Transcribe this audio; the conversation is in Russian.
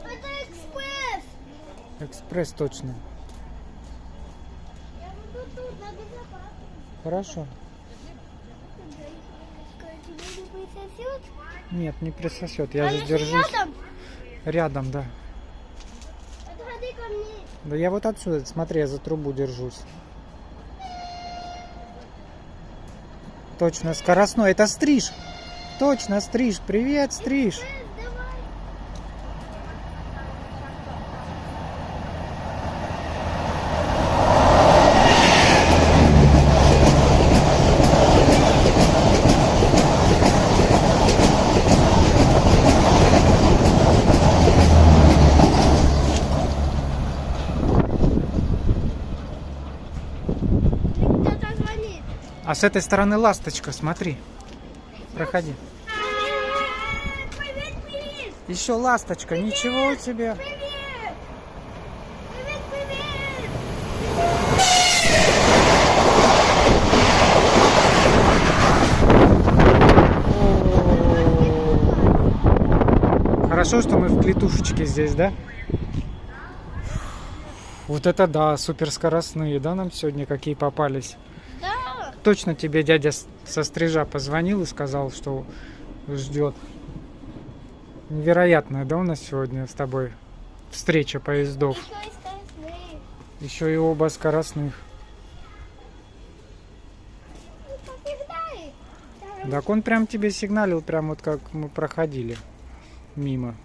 Это экспресс. Экспресс точно. Я буду тут, на безопасности. Хорошо. Тебе не присосет? Нет, не присосет. Я А же если держусь. рядом? Рядом, да. Отходи ко мне. Да я вот отсюда, смотри, я за трубу держусь. Точно, скоростной. Это стриж. Точно, стриж. Привет, стриж. Давай. Кто-то звонит. А с этой стороны ласточка, смотри. Проходи. Привет, привет. Еще ласточка, ничего себе. Привет. Привет, привет. Хорошо, что мы в клетушечке здесь, да? Вот это да, суперскоростные, да, нам сегодня какие попались. Да. Точно тебе дядя со стрижа позвонил и сказал, что ждет. Невероятная, да, у нас сегодня с тобой встреча поездов. Еще и скоростные. Еще и оба скоростных. Побеждай. Так он прям тебе сигналил, прям вот как мы проходили мимо.